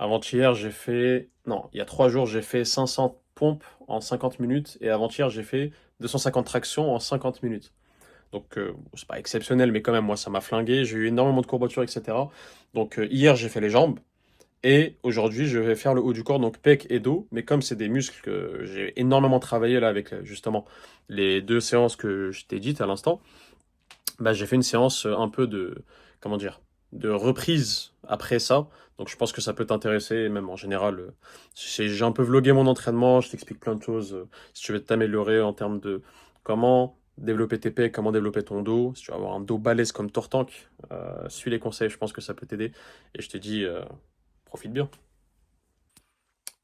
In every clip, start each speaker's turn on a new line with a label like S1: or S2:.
S1: Avant-hier, j'ai fait... Non, il y a 3 jours, j'ai fait 500 pompes en 50 minutes. Et avant-hier, j'ai fait 250 tractions en 50 minutes. Donc, c'est pas exceptionnel, mais quand même, moi, ça m'a flingué. J'ai eu énormément de courbatures, etc. Donc, hier, j'ai fait les jambes. Et aujourd'hui, je vais faire le haut du corps, donc pec et dos. Mais comme c'est des muscles que j'ai énormément travaillé là avec justement les 2 séances que je t'ai dites à l'instant, bah, j'ai fait une séance un peu de, comment dire, de reprise après ça. Donc je pense que ça peut t'intéresser, et même en général, j'ai un peu vlogué mon entraînement, je t'explique plein de choses. Si tu veux t'améliorer en termes de comment développer tes pecs, comment développer ton dos, si tu veux avoir un dos balèze comme Tortank, suis les conseils, je pense que ça peut t'aider. Et je te dis, profite bien.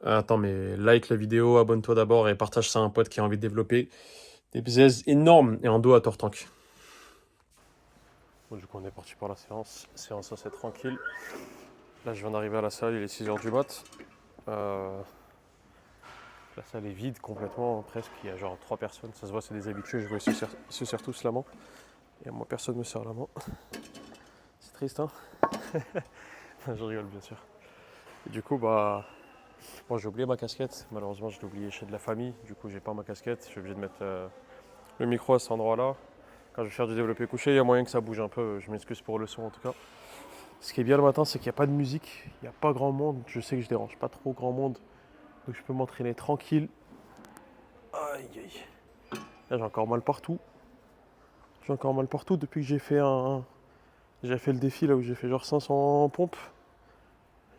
S1: Attends, mais like la vidéo, abonne-toi d'abord et partage ça à un pote qui a envie de développer des biceps énormes et un dos à Tortank. Bon, du coup, on est parti pour la séance. Séance assez tranquille. Là, je viens d'arriver à la salle, il est 6 heures du mat. Euh, la salle est vide complètement, presque. Il y a genre 3 personnes. Ça se voit, c'est des habitués. Je vois, ils se serrent tous la main. Et moi, personne me serre la main. C'est triste, hein. Je rigole, bien sûr. Et du coup, bah, moi, j'ai oublié ma casquette. Malheureusement, je l'ai oublié chez de la famille. Du coup, j'ai pas ma casquette. Je suis obligé de mettre le micro à cet endroit-là. Quand je vais faire du développé couché, il y a moyen que ça bouge un peu. Je m'excuse pour le son, en tout cas. Ce qui est bien le matin, c'est qu'il n'y a pas de musique, il n'y a pas grand monde. Je sais que je dérange pas trop grand monde, donc je peux m'entraîner tranquille. Aïe aïe. Là, j'ai encore mal partout. J'ai encore mal partout depuis que j'ai fait le défi là où j'ai fait genre 500 pompes.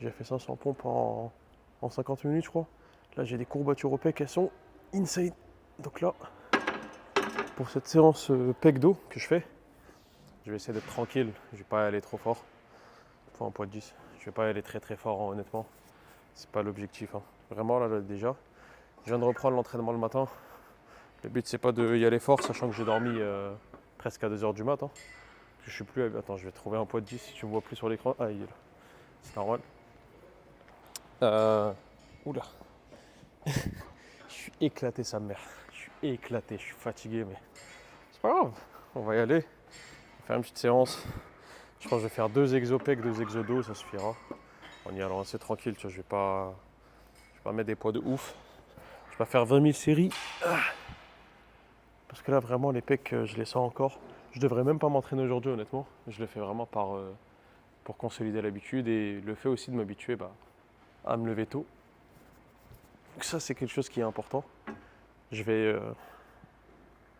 S1: J'ai fait 500 pompes en 50 minutes, je crois. Là, j'ai des courbatures au pec, elles sont insane. Donc là, pour cette séance pec dos que je fais, je vais essayer d'être tranquille. Je vais pas aller trop fort. Faut un poids de 10. Je vais pas aller très très fort, hein, honnêtement. C'est pas l'objectif, hein. Vraiment, là, déjà, je viens de reprendre l'entraînement le matin. Le but, c'est pas d'y aller fort, sachant que j'ai dormi presque à 2 heures du matin. Je suis plus. Attends, je vais trouver un poids de 10 si tu me vois plus sur l'écran. Ah, il est là. C'est normal. Euh... Oula. Je suis éclaté, sa mère. Je suis éclaté, je suis fatigué, mais c'est pas grave. On va y aller. On va faire une petite séance. Je pense que je vais faire 2 exo-pec, 2 exo-dos, ça suffira. En y allant assez tranquille, tu vois, je vais pas mettre des poids de ouf. Je vais pas faire 20 000 séries. Parce que là, vraiment, les pecs, je les sens encore. Je devrais même pas m'entraîner aujourd'hui, honnêtement. Je le fais vraiment pour consolider l'habitude et le fait aussi de m'habituer à me lever tôt. Donc ça, c'est quelque chose qui est important. Je vais...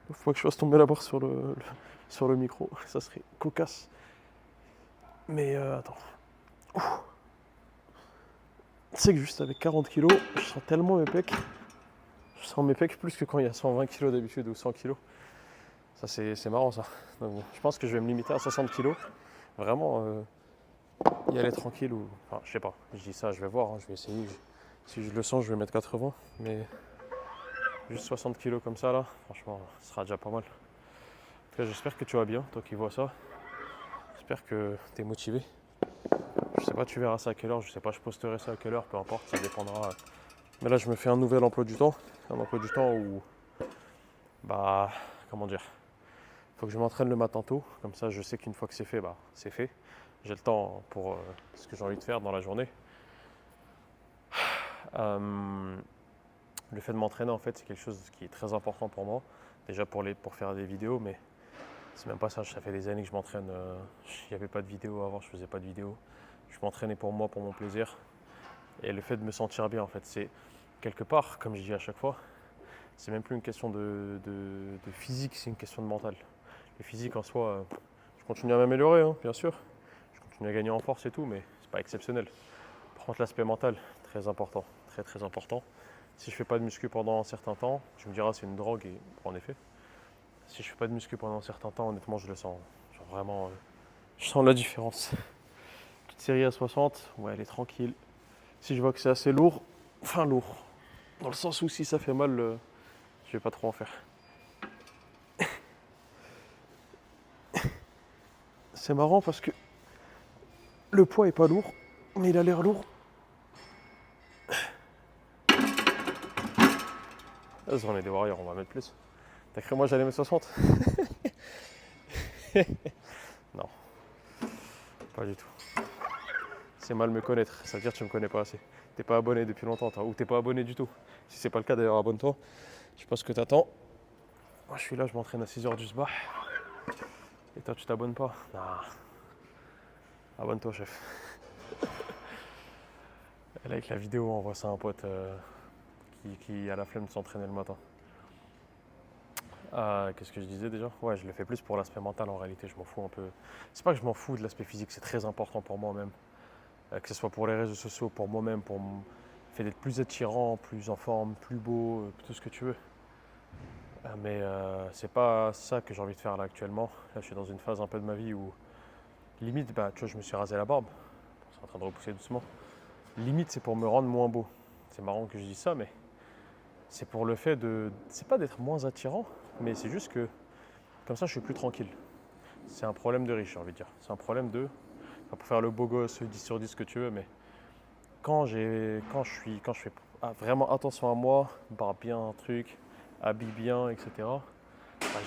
S1: Il faut que je fasse tomber la barre sur le micro. Ça serait cocasse. Mais attends. Tu sais que juste avec 40 kilos, je sens tellement mes pecs. Je sens mes pecs plus que quand il y a 120 kilos d'habitude ou 100 kilos. Ça, c'est marrant, ça. Donc, bon, je pense que je vais me limiter à 60 kilos. Vraiment, y aller tranquille ou. Enfin, je sais pas. Je dis ça, je vais voir, hein, je vais essayer. Si je le sens, je vais mettre 80. Mais juste 60 kilos comme ça, là, franchement, ce sera déjà pas mal. En tout cas, j'espère que tu vas bien, toi qui vois ça. J'espère que tu es motivé. Je sais pas, tu verras ça à quelle heure. Je sais pas, je posterai ça à quelle heure, peu importe, ça dépendra. Mais là, je me fais un nouvel emploi du temps. Un emploi du temps où. Bah. Comment dire. Faut que je m'entraîne le matin tôt. Comme ça, je sais qu'une fois que c'est fait, bah, c'est fait. J'ai le temps pour ce que j'ai envie de faire dans la journée. Euh, le fait de m'entraîner, en fait, c'est quelque chose qui est très important pour moi. Déjà pour faire des vidéos, mais c'est même pas ça. Ça fait des années que je m'entraîne. Il n'y avait pas de vidéo avant, je faisais pas de vidéo. Je m'entraînais pour moi, pour mon plaisir. Et le fait de me sentir bien, en fait, c'est quelque part, comme je dis à chaque fois, c'est même plus une question de physique, c'est une question de mental. Le physique en soi, je continue à m'améliorer, hein, bien sûr. Je continue à gagner en force et tout, mais c'est pas exceptionnel. Par contre, l'aspect mental, très important, très très important. Si je fais pas de muscu pendant un certain temps, tu me diras c'est une drogue et en effet. Si je fais pas de muscu pendant un certain temps, honnêtement, je le sens. Genre vraiment, je sens la différence. Petite série à 60, ouais, elle est tranquille. Si je vois que c'est assez lourd, enfin lourd, dans le sens où si ça fait mal, je vais pas trop en faire. C'est marrant parce que le poids est pas lourd, mais il a l'air lourd. Vas-y, on est des warriors, on va mettre plus. T'as cru moi j'allais mettre 60? Non, pas du tout. c'est mal me connaître. Ça veut dire que tu me connais pas assez. T'es pas abonné depuis longtemps, toi, ou t'es pas abonné du tout. Si c'est pas le cas d'ailleurs, abonne-toi. Je sais pas ce que t'attends. Moi je suis là, je m'entraîne à 6h du sbah. Et toi tu t'abonnes pas? Ah, abonne-toi chef. Et like la vidéo, on voit ça à un pote qui a la flemme de s'entraîner le matin. Qu'est-ce que je disais déjà? Ouais, je le fais plus pour l'aspect mental en réalité, je m'en fous un peu. C'est pas que je m'en fous de l'aspect physique, c'est très important pour moi-même. Que ce soit pour les réseaux sociaux, pour moi-même, pour me faire d'être plus attirant, plus en forme, plus beau, tout ce que tu veux. Mais c'est pas ça que j'ai envie de faire là actuellement. Là, je suis dans une phase un peu de ma vie où limite, bah, tu vois, je me suis rasé la barbe. C'est en train de repousser doucement. Limite, c'est pour me rendre moins beau. C'est marrant que je dise ça, mais c'est pour le fait de. C'est pas d'être moins attirant, mais c'est juste que comme ça, je suis plus tranquille. C'est un problème de riche, j'ai envie de dire. C'est un problème de. Pas pour faire le beau gosse, 10 sur 10 que tu veux, mais quand je fais vraiment attention à moi, barre bien un truc, habille bien, etc. Bah,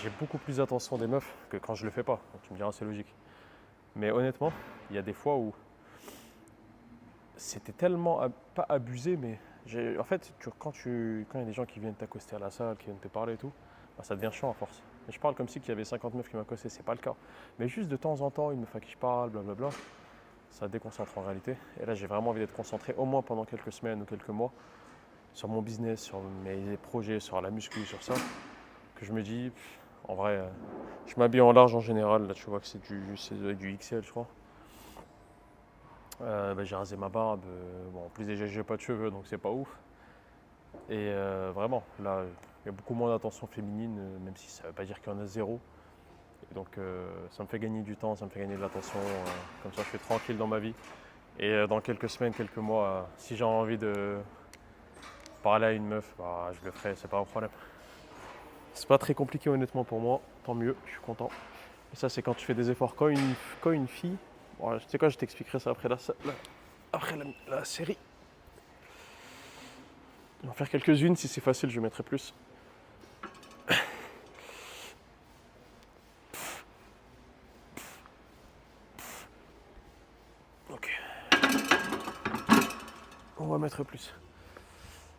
S1: j'ai beaucoup plus attention des meufs que quand je le fais pas. Donc tu me diras, c'est logique. Mais honnêtement, il y a des fois où c'était tellement pas abusé, mais en fait, quand il y a des gens qui viennent t'accoster à la salle, qui viennent te parler et tout, bah, ça devient chiant à force. Et je parle comme si il y avait 50 meufs qui m'accostaient, c'est pas le cas. Mais juste de temps en temps, une meuf à qui je parle, blablabla, ça déconcentre en réalité. Et là, j'ai vraiment envie d'être concentré, au moins pendant quelques semaines ou quelques mois, sur mon business, sur mes projets, sur la muscu, sur ça, que je me dis, en vrai, je m'habille en large en général. Là, tu vois que c'est du XL, je crois. Bah, j'ai rasé ma barbe. Bon, en plus, déjà, j'ai pas de cheveux, donc c'est pas ouf. Et vraiment, là, il y a beaucoup moins d'attention féminine, même si ça veut pas dire qu'il y en a zéro. Et donc, ça me fait gagner du temps, ça me fait gagner de l'attention. Comme ça, je suis tranquille dans ma vie. Et dans quelques semaines, quelques mois, si j'ai envie de parler à une meuf, bah, je le ferai, c'est pas un problème. C'est pas très compliqué honnêtement pour moi, tant mieux, je suis content. Et ça c'est quand tu fais des efforts. Quand une fille, bon, tu sais quoi, je t'expliquerai ça après la série. On va en faire quelques-unes, si c'est facile je mettrai plus. Ok. On va mettre plus.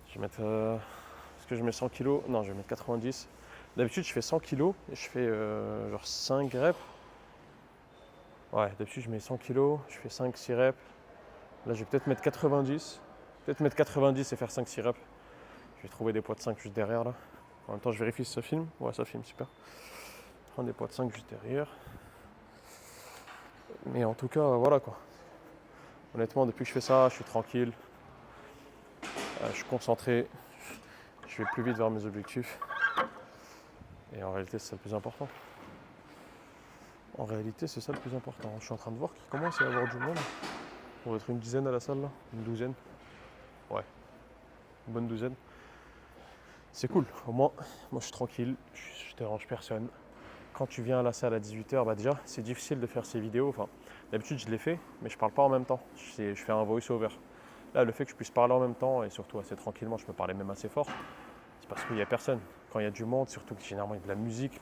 S1: Je vais mettre... Est-ce que je mets 100 kg? Non, je vais mettre 90. D'habitude je fais 100 kg et je fais genre 5 reps. Ouais, d'habitude je mets 100 kg, je fais 5-6 reps. Là je vais peut-être mettre 90. Peut-être mettre 90 et faire 5-6 reps. Je vais trouver des poids de 5 juste derrière là. En même temps je vérifie si ça filme. Ouais, ça filme, super. Prendre des poids de 5 juste derrière. Mais en tout cas, voilà quoi. Honnêtement, depuis que je fais ça, je suis tranquille. Je suis concentré. Je vais plus vite vers mes objectifs. Et en réalité, c'est ça le plus important. En réalité, c'est ça le plus important. Je suis en train de voir qu'il commence à y avoir du monde. On va être une dizaine à la salle là. Une douzaine. Ouais. Une bonne douzaine. C'est cool. Au moins, moi je suis tranquille. Je dérange personne. Quand tu viens à la salle à 18h, bah déjà, c'est difficile de faire ces vidéos. Enfin, d'habitude, je les fais, mais je parle pas en même temps. Je fais un voice-over. Là, le fait que je puisse parler en même temps et surtout assez tranquillement, je peux parler même assez fort, c'est parce qu'il n'y a personne. Quand il y a du monde, surtout que généralement il y a de la musique,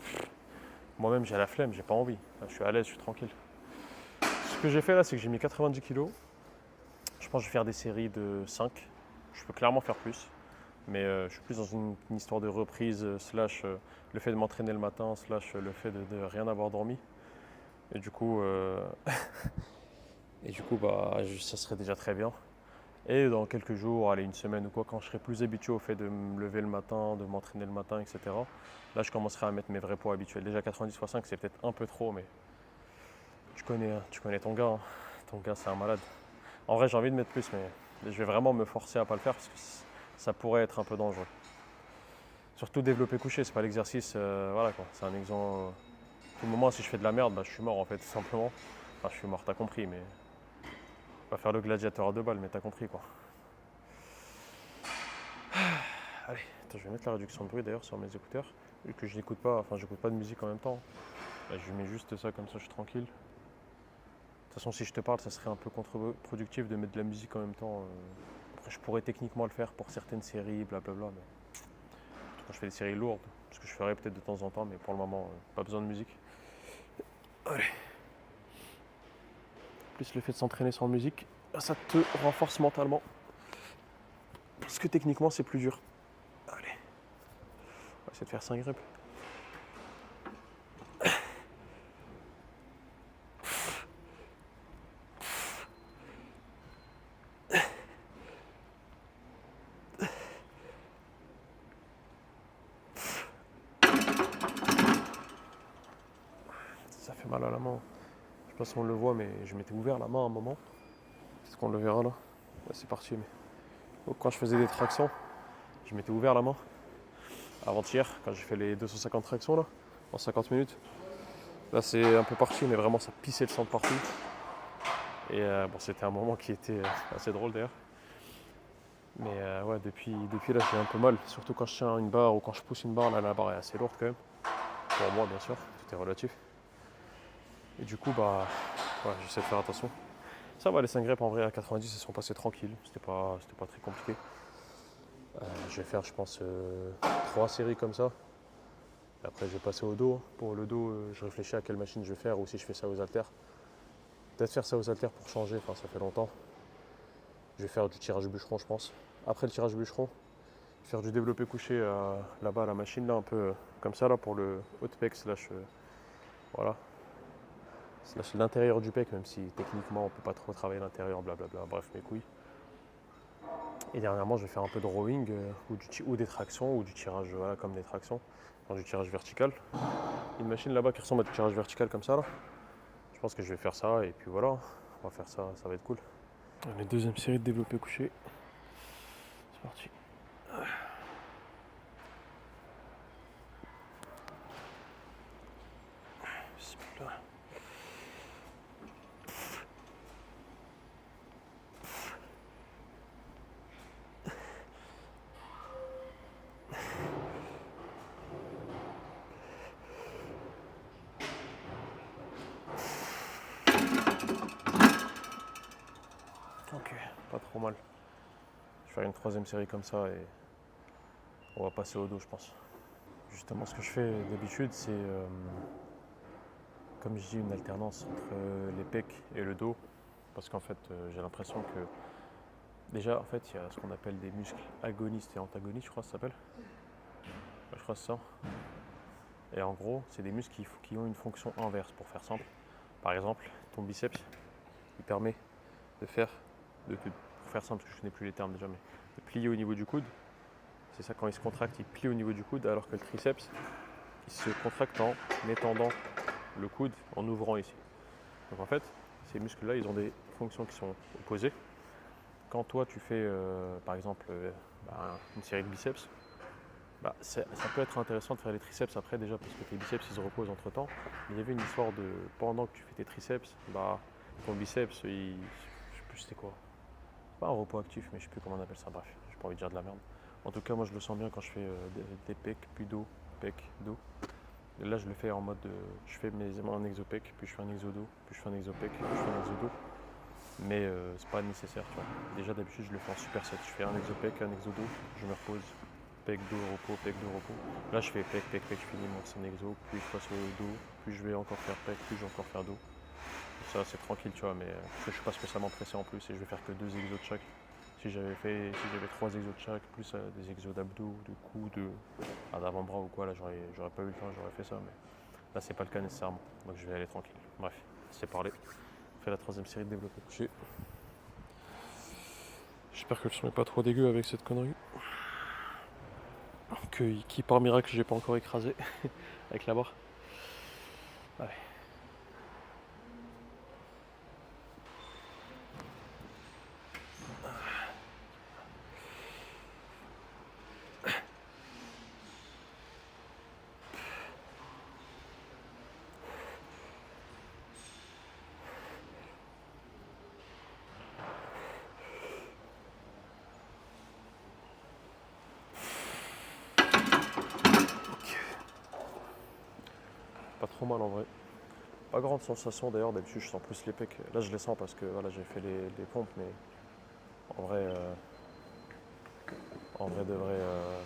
S1: moi-même j'ai la flemme, j'ai pas envie. Là, je suis à l'aise, je suis tranquille. Ce que j'ai fait là, c'est que j'ai mis 90 kilos. Je pense que je vais faire des séries de 5. Je peux clairement faire plus. Mais je suis plus dans une histoire de reprise, slash le fait de m'entraîner le matin, slash le fait de rien avoir dormi. Et du coup, bah, ça serait déjà très bien. Et dans quelques jours, allez, une semaine ou quoi, quand je serai plus habitué au fait de me lever le matin, de m'entraîner le matin, etc. Là, je commencerai à mettre mes vrais poids habituels. Déjà 90 x 5, c'est peut-être un peu trop, mais tu connais ton gars. Hein. Ton gars, c'est un malade. En vrai, j'ai envie de mettre plus, mais je vais vraiment me forcer à pas le faire parce que ça pourrait être un peu dangereux. Surtout développer couché, c'est pas l'exercice, voilà quoi. C'est un exemple. Tout le moment, si je fais de la merde, bah, je suis mort en fait, tout simplement. Enfin, je suis mort, t'as compris, mais. Pas faire le gladiateur à 2 balles, mais t'as compris quoi. Allez, attends, je vais mettre la réduction de bruit d'ailleurs sur mes écouteurs, vu que je n'écoute pas, enfin j'écoute pas de musique en même temps. Là, je mets juste ça comme ça, je suis tranquille. De toute façon, si je te parle, ça serait un peu contre-productif de mettre de la musique en même temps. Après, je pourrais techniquement le faire pour certaines séries, blablabla, mais quand je fais des séries lourdes, ce que je ferais peut-être de temps en temps, mais pour le moment, pas besoin de musique. Allez. Plus le fait de s'entraîner sans musique, Ça te renforce mentalement. Parce que techniquement, c'est plus dur. Allez. On va essayer de faire 5 reps. Ça fait mal à la main. Je sais pas si on le voit, mais je m'étais ouvert la main à un moment. Est-ce qu'on le verra là? Ouais, c'est parti. Mais... Donc, quand je faisais des tractions, je m'étais ouvert la main. Avant-hier, quand j'ai fait les 250 tractions là, en 50 minutes. Là, c'est un peu parti, mais vraiment, ça pissait le sang de partout. Et bon, c'était un moment qui était assez drôle d'ailleurs. Mais ouais, depuis là, j'ai un peu mal. Surtout quand je tiens une barre ou quand je pousse une barre. Là, la barre est assez lourde quand même. Pour moi, bien sûr, tout est relatif. Et du coup, bah, ouais, j'essaie de faire attention. Ça va, les 5 reps en vrai à 90, ils sont passés tranquilles. C'était pas très compliqué. Je vais faire, je pense, 3 séries comme ça. Et après, je vais passer au dos. Pour le dos, je réfléchis à quelle machine je vais faire ou si je fais ça aux haltères. Peut-être faire ça aux haltères pour changer, enfin, ça fait longtemps. Je vais faire du tirage bûcheron, je pense. Après le tirage bûcheron, faire du développé couché là-bas à la machine, là, un peu comme ça, là, pour le haut pec slash, voilà, slash l'intérieur du pec, même si techniquement on peut pas trop travailler l'intérieur, blablabla, bref, mes couilles. Et dernièrement, je vais faire un peu de rowing ou des tractions ou du tirage, voilà, comme des tractions, enfin, du tirage vertical. Une machine là-bas qui ressemble à du tirage vertical comme ça, là. Je pense que je vais faire ça et puis voilà, on va faire ça, ça va être cool. La deuxième série de développé couché, c'est parti. Bismillah. Ok, pas trop mal. Je vais faire une troisième série comme ça et on va passer au dos, je pense. Justement, ce que je fais d'habitude, c'est, comme je dis, une alternance entre les pecs et le dos. Parce qu'en fait, j'ai l'impression que, déjà, en fait, il y a ce qu'on appelle des muscles agonistes et antagonistes, je crois que ça s'appelle. Ouais, je crois que c'est ça. Et en gros, c'est des muscles qui ont une fonction inverse, pour faire simple. Par exemple, ton biceps, il permet de faire, pour faire simple, parce que je connais plus les termes déjà, mais de plier au niveau du coude. C'est ça, quand il se contracte, il plie au niveau du coude, alors que le triceps, il se contracte en étendant le coude, en ouvrant ici. Donc en fait, ces muscles-là, ils ont des fonctions qui sont opposées. Quand toi, tu fais, par exemple, une série de biceps, ça peut être intéressant de faire les triceps après déjà, parce que tes biceps, ils se reposent entre temps. Il y avait une histoire de, pendant que tu fais tes triceps, ton biceps, je sais plus c'était quoi. Pas un repos actif, mais je sais plus comment on appelle ça, bref, j'ai pas envie de dire de la merde. En tout cas, moi je le sens bien quand je fais des pecs, puis dos, pec, dos. Et là, je le fais en mode, je fais un exo-pec, puis je fais un exo-dos, puis je fais un exo-pec, puis je fais un exo-dos. Mais c'est pas nécessaire, tu vois. Déjà, d'habitude, je le fais en superset. Je fais un exo-pec, un exo-dos, je me repose, pec, dos, repos, pec, dos, repos. Là, je fais pec, pec, pec, je finis mon ancien exo, puis je passe au dos, puis je vais encore faire pec, puis je vais encore faire dos. Ça, c'est tranquille, tu vois, mais je suis pas spécialement pressé en plus et je vais faire que 2 exos de chaque. Si j'avais 3 exos de chaque, plus des exos d'abdos, de cou, d'avant-bras ou quoi, là j'aurais pas eu le temps, j'aurais fait ça, mais là c'est pas le cas nécessairement, donc je vais aller tranquille. Bref, c'est parlé. On fait la troisième série de développé couché. J'espère que le son n'est pas trop dégueu avec cette connerie. Qui par miracle j'ai pas encore écrasé avec la barre. Allez. Pas trop mal en vrai. Pas grande sensation d'ailleurs, d'habitude je sens plus les pecs. Là je les sens parce que voilà, j'ai fait les pompes, mais en vrai, de vrai,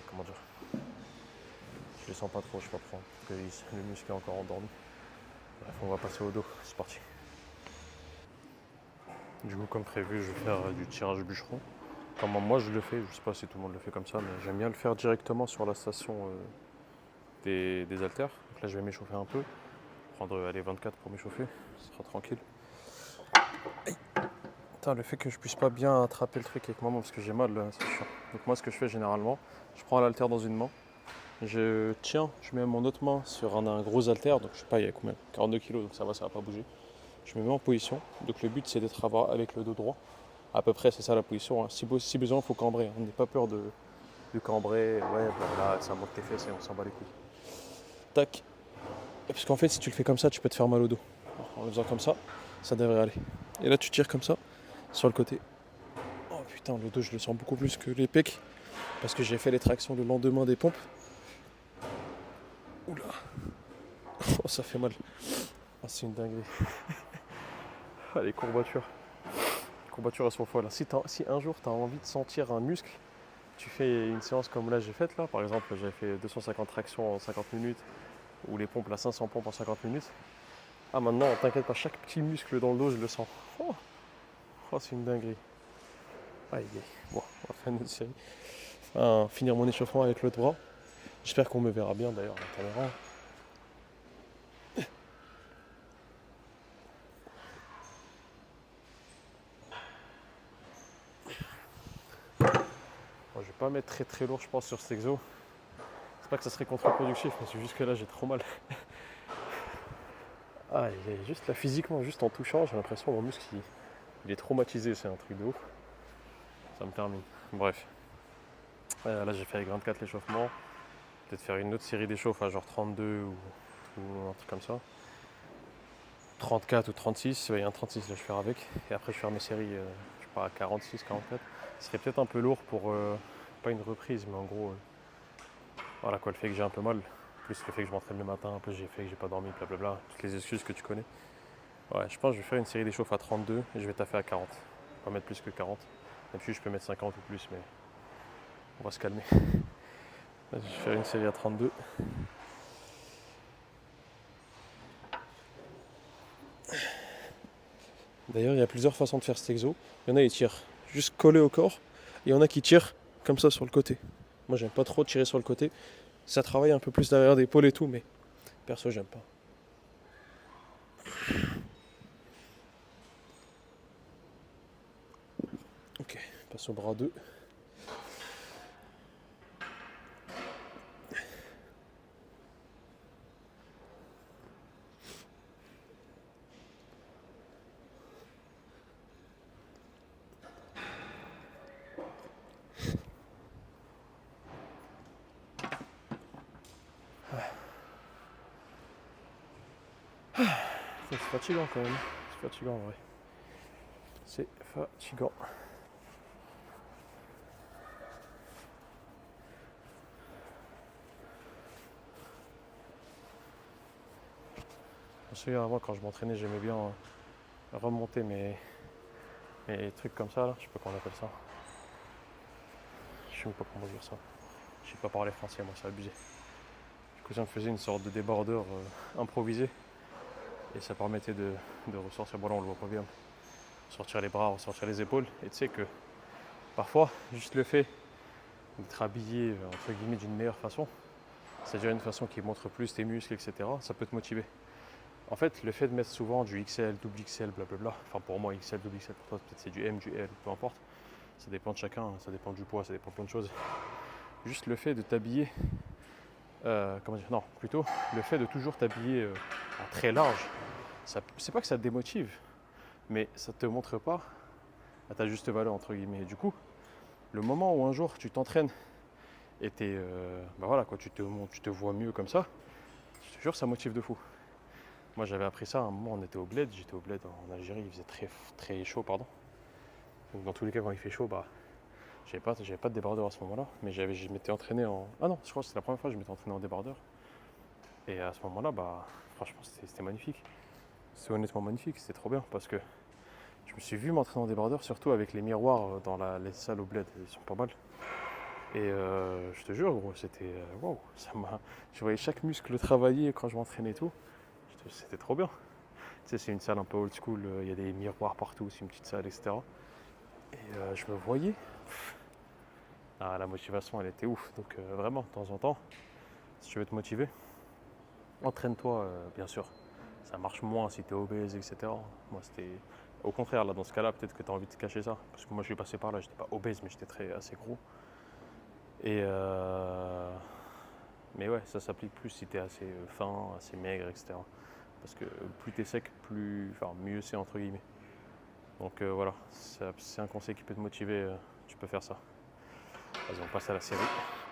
S1: comment dire, je les sens pas trop, je sais pas pourquoi. Parce que le muscle est encore endormi. Bref, on va passer au dos, c'est parti. Du coup, comme prévu, je vais faire du tirage bûcheron. Comment moi je le fais, je sais pas si tout le monde le fait comme ça, mais j'aime bien le faire directement sur la station des haltères. Donc là, je vais m'échauffer un peu, prendre allez, 24 pour m'échauffer, ce sera tranquille. Putain, le fait que je puisse pas bien attraper le truc avec ma main parce que j'ai mal, là, c'est chiant. Donc moi, ce que je fais généralement, je prends l'haltère dans une main, je tiens, je mets mon autre main sur un gros haltère, donc je sais pas, il y a combien 42 kilos, donc ça va pas bouger. Je me mets en position, donc le but c'est d'être avec le dos droit. À peu près, c'est ça la position. Hein. Si besoin, il faut cambrer. On n'est pas peur de cambrer. Ouais, voilà, ça monte tes fesses et on s'en bat les couilles. Tac. Parce qu'en fait, si tu le fais comme ça, tu peux te faire mal au dos. Alors, en le faisant comme ça devrait aller. Et là, tu tires comme ça, sur le côté. Oh putain, le dos, je le sens beaucoup plus que les pecs. Parce que j'ai fait les tractions le lendemain des pompes. Oula. Oh, ça fait mal. Oh, c'est une dinguerie. Ah, les courbatures. Les courbatures, elles sont folles. Si un jour, tu as envie de sentir un muscle, tu fais une séance comme là j'ai faite là, par exemple j'avais fait 250 tractions en 50 minutes ou les pompes, là 500 pompes en 50 minutes. Ah maintenant, t'inquiète pas, chaque petit muscle dans le dos je le sens. Oh, c'est une dinguerie. Aïe, aïe. Bon, on va faire une autre série. Finir mon échauffement avec l'autre bras. J'espère qu'on me verra bien d'ailleurs à la caméra. Bon, je vais pas mettre très très lourd je pense sur cet exo. C'est pas que ça serait contre-productif, mais c'est juste que là j'ai trop mal. Ah, juste là physiquement, juste en touchant, j'ai l'impression que mon muscle il est traumatisé, c'est un truc de ouf. Ça me termine. Bref. Là j'ai fait avec 24 l'échauffement. Peut-être faire une autre série d'échauffes à genre 32 ou un truc comme ça. 34 ou 36, il y a un 36 là je vais faire avec. Et après je vais faire mes séries, je sais pas, à 46, 44. Ce serait peut-être un peu lourd pour, pas une reprise, mais en gros, voilà quoi, le fait que j'ai un peu mal. Plus le fait que je m'entraîne le matin, plus j'ai fait que j'ai pas dormi, blablabla. Toutes les excuses que tu connais. Ouais, je pense que je vais faire une série d'échauffes à 32 et je vais taffer à 40. Pas mettre plus que 40. Même si je peux mettre 50 ou plus, mais on va se calmer. Je vais faire une série à 32. D'ailleurs, il y a plusieurs façons de faire cet exo. Il y en a qui tirent juste collé au corps. Et il y en a qui tirent comme ça sur le côté. Moi, j'aime pas trop tirer sur le côté. Ça travaille un peu plus derrière l'épaule et tout, mais perso, j'aime pas. Ok, passe au bras 2. C'est fatigant quand même. C'est fatigant en vrai. C'est fatigant. Je me souviens avant quand je m'entraînais, j'aimais bien remonter mes trucs comme ça là. Je sais pas comment on appelle ça. Je sais même pas comment dire ça. Je sais pas parler français, moi, c'est abusé. Du coup, ça me faisait une sorte de débardeur improvisé. Et ça permettait de ressortir, bon là on le voit pas bien, sortir les bras, ressortir les épaules. Et tu sais que parfois, juste le fait d'être habillé entre guillemets d'une meilleure façon, c'est déjà une façon qui montre plus tes muscles, etc. Ça peut te motiver. En fait, le fait de mettre souvent du XL, double XL, blablabla, enfin pour moi XL, double XL, pour toi peut-être c'est du M, du L, peu importe. Ça dépend de chacun, ça dépend du poids, ça dépend de plein de choses. Juste le fait de t'habiller, comment dire, non, plutôt le fait de toujours t'habiller en très large, c'est pas que ça te démotive, mais ça te montre pas à ta juste valeur entre guillemets. Et du coup, le moment où un jour tu t'entraînes et bah voilà quoi, tu te vois mieux comme ça, je te jure ça motive de fou. Moi j'avais appris ça à un moment, on était au bled, j'étais au bled en Algérie, il faisait très chaud pardon. Donc dans tous les cas quand il fait chaud, bah j'avais pas de débardeur à ce moment-là, mais je m'étais entraîné en. Ah non, je crois que c'était la première fois que je m'étais entraîné en débardeur. Et à ce moment-là, bah franchement c'était magnifique. C'est honnêtement magnifique, c'était trop bien parce que je me suis vu m'entraîner en débardeur, surtout avec les miroirs dans les salles au bled, ils sont pas mal. Et je te jure, gros, c'était waouh, je voyais chaque muscle travailler quand je m'entraînais et tout. C'était trop bien. sais, c'est une salle un peu old school, il y a des miroirs partout, c'est une petite salle, etc. Et je me voyais. Ah, la motivation, elle était ouf. Donc vraiment, de temps en temps, si tu veux te motiver, entraîne-toi, bien sûr. Ça marche moins si tu es obèse, etc. Moi, c'était au contraire, là, dans ce cas-là, peut-être que tu as envie de te cacher ça. Parce que moi, je suis passé par là, j'étais pas obèse, mais j'étais assez gros. Et mais ouais, ça s'applique plus si tu es assez fin, assez maigre, etc. Parce que plus tu es sec, mieux c'est, entre guillemets. Donc voilà, c'est un conseil qui peut te motiver, tu peux faire ça. Vas-y, on passe à la série.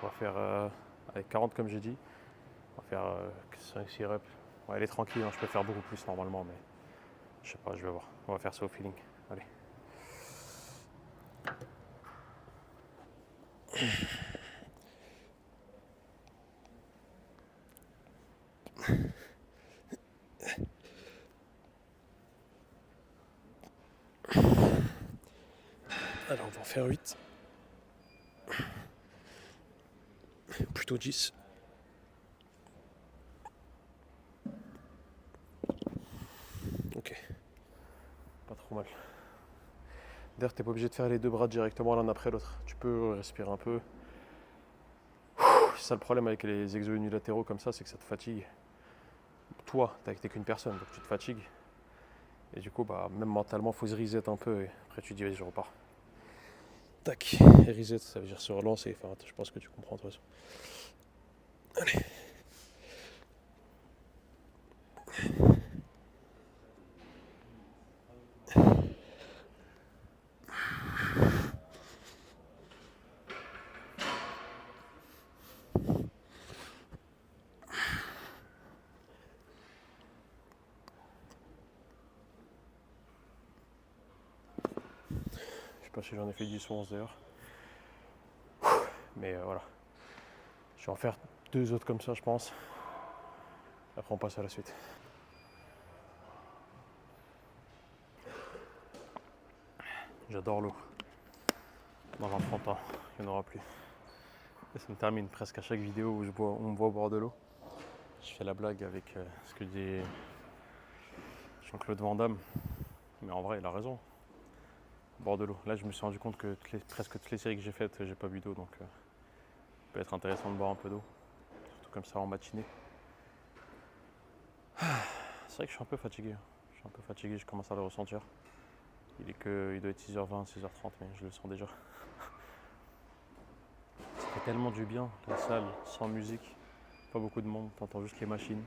S1: On va faire avec 40 comme j'ai dit. On va faire 5-6 reps. Ouais, elle est tranquille, hein, je peux faire beaucoup plus normalement, mais je sais pas, je vais voir. On va faire ça au feeling. Allez. Alors on va en faire 8. Plutôt 10. Ok. Pas trop mal. D'ailleurs, t'es pas obligé de faire les deux bras directement l'un après l'autre. Tu peux respirer un peu. C'est ça le problème avec les exos unilatéraux comme ça, c'est que ça te fatigue. Toi, t'es qu'une personne, donc tu te fatigues. Et du coup, même mentalement, faut se reset un peu. Et après, tu dis, vas-y, je repars. Tac. Et reset, ça veut dire se relancer. Enfin, je pense que tu comprends, de toute façon. Allez. Je sais pas si j'en ai fait 10 ou 11 d'ailleurs. Mais voilà. Je vais en faire 2 autres comme ça, je pense. Après, on passe à la suite. J'adore l'eau. Dans 20-30 ans, il n'y en aura plus. Et ça me termine presque à chaque vidéo où on me voit boire de l'eau. Je fais la blague avec ce que dit Jean-Claude Van Damme. Mais en vrai, il a raison. Boire de l'eau. Là, je me suis rendu compte que presque toutes les séries que j'ai faites, j'ai pas bu d'eau. Donc, ça peut être intéressant de boire un peu d'eau. Surtout comme ça en matinée. C'est vrai que je suis un peu fatigué. Je commence à le ressentir. Il doit être 6h20, 6h30, mais je le sens déjà. Ça fait tellement du bien, la salle, sans musique. Pas beaucoup de monde, t'entends juste les machines.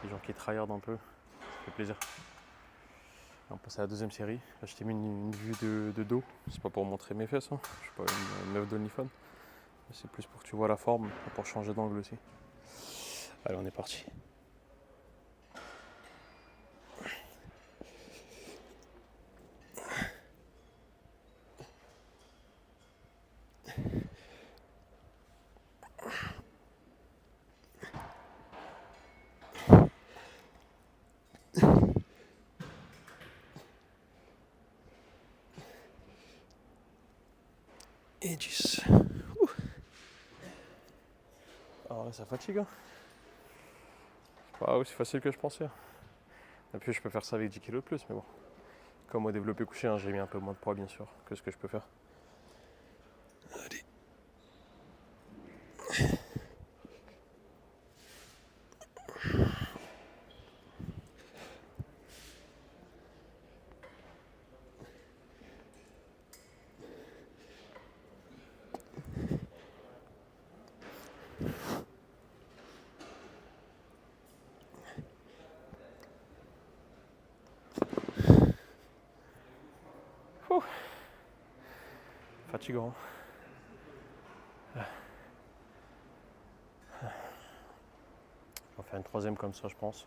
S1: Les gens qui tryhardent un peu. Ça fait plaisir. On passe à la deuxième série. Là, je t'ai mis une vue de dos. C'est pas pour montrer mes fesses, hein. Je suis pas une meuf d'OnlyFans. C'est plus pour que tu vois la forme et pour changer d'angle aussi. Allez, on est parti. Et 10. Alors là, ça fatigue, hein. C'est pas aussi facile que je pensais. Et puis, je peux faire ça avec 10 kg de plus, mais bon. Comme au développé couché, hein, j'ai mis un peu moins de poids, bien sûr, que ce que je peux faire. Allez. Ouh. Fatigant. Je vais en faire une troisième comme ça, je pense.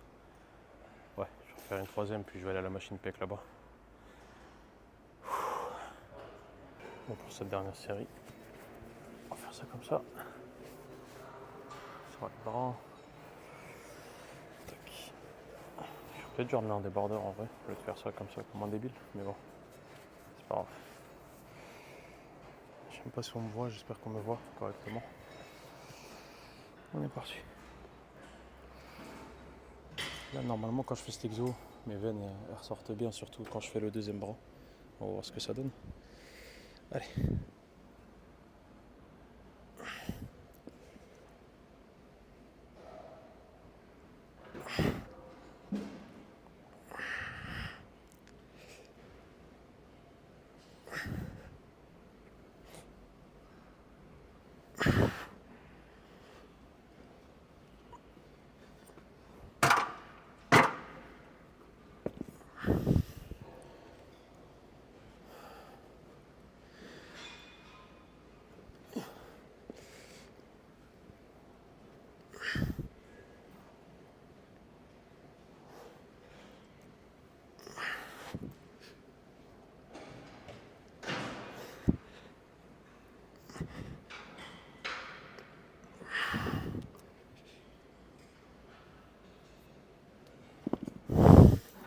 S1: Ouais, je vais en faire une troisième, puis je vais aller à la machine pec là-bas. Bon, pour cette dernière série, on va faire ça comme ça. Sur les bras. Tac. J'aurais peut-être dû remettre un débordeur en vrai, au lieu de faire ça comme ça, comme un débile, mais bon, c'est pas grave. Je sais même pas si on me voit, j'espère qu'on me voit correctement. On est parti. Là, normalement, quand je fais cet exo, mes veines elles ressortent bien, surtout quand je fais le deuxième bras. On va voir ce que ça donne. Allez.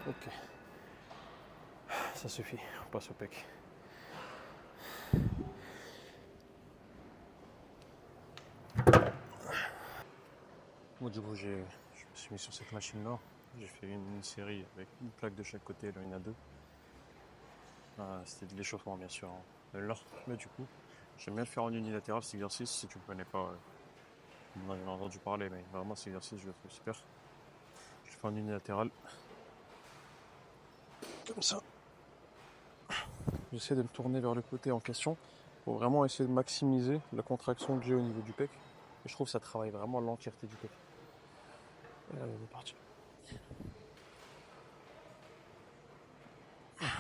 S1: Ok. Ça suffit, on passe au pec. Bon, du coup, je me suis mis sur cette machine-là. J'ai fait une série avec une plaque de chaque côté, là il y en a deux. C'était de l'échauffement, bien sûr. Là, mais du coup, j'aime bien le faire en unilatéral cet exercice. Si tu ne connais pas, on en a entendu parler, mais vraiment cet exercice, je le trouve super. Je le fais en unilatéral. Comme ça. J'essaie de me tourner vers le côté en question pour vraiment essayer de maximiser la contraction que j'ai au niveau du pec. Et je trouve que ça travaille vraiment l'entièreté du pec. Et là, on est parti. Je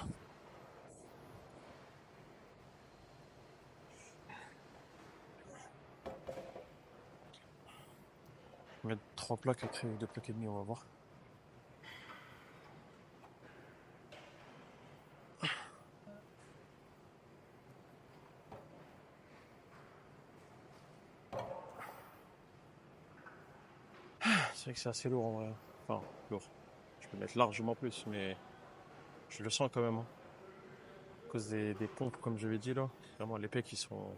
S1: vais mettre 3 plaques avec 2 plaques et demie, on va voir. C'est vrai que c'est assez lourd en vrai. Enfin, lourd. Je peux mettre largement plus, mais je le sens quand même. À cause des pompes, comme je l'ai dit là. Vraiment, les pecs, ils sont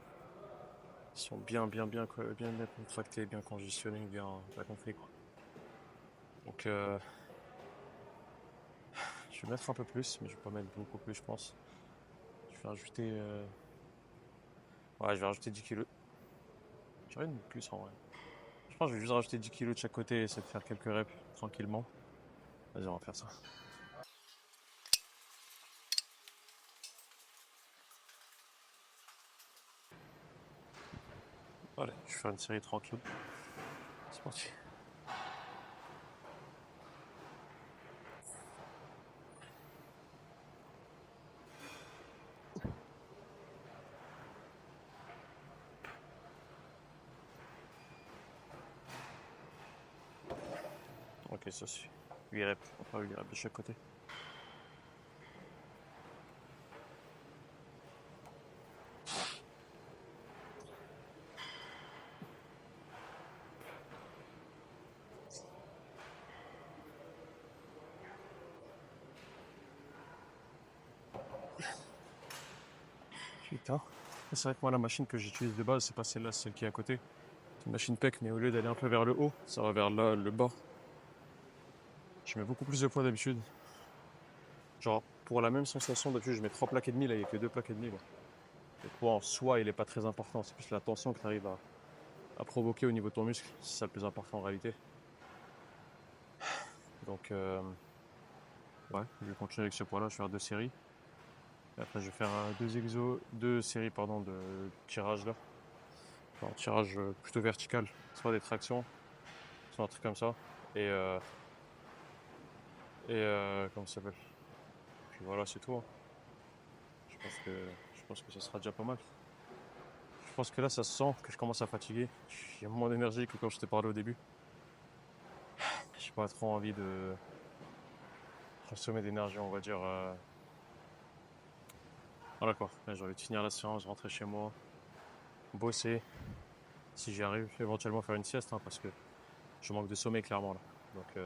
S1: bien contractés, bien conditionnés, bien gonflés, quoi. Donc, je vais mettre un peu plus, mais je vais pas mettre beaucoup plus, je pense. Je vais rajouter. Ouais, je vais rajouter 10 kilos. J'aurais une plus en vrai. Je pense que je vais juste rajouter 10 kilos de chaque côté et essayer de faire quelques reps tranquillement. Vas-y, on va faire ça. Allez, je vais faire une série tranquille. C'est parti. Ok, ça suffit. 8 reps. On va faire 8 reps de chaque côté. Putain. C'est vrai que moi, la machine que j'utilise de base, c'est pas celle-là, c'est celle qui est à côté. C'est une machine pec, mais au lieu d'aller un peu vers le haut, ça va vers là, le bas. Je mets beaucoup plus de poids d'habitude. Genre, pour la même sensation, d'habitude, je mets 3 plaques et demie, là, il n'y a que 2 plaques et demie. Là. Le poids en soi, il est pas très important. C'est plus la tension que tu arrives à provoquer au niveau de ton muscle. C'est ça le plus important en réalité. Donc, ouais, je vais continuer avec ce poids-là. Je vais faire 2 séries. Et après, je vais faire 2 séries pardon, de tirage là. Genre, tirage plutôt vertical. Soit des tractions, soit un truc comme ça. Et, comment ça s'appelle? Puis voilà, c'est tout. Hein. Je pense que ça sera déjà pas mal. Je pense que là, ça se sent que je commence à fatiguer. J'ai moins d'énergie que quand je t'ai parlé au début. J'ai pas trop envie de consommer d'énergie, on va dire. Voilà quoi. Là, j'ai envie de finir la séance, rentrer chez moi, bosser. Si j'y arrive, éventuellement faire une sieste, hein, parce que je manque de sommeil clairement là. Donc,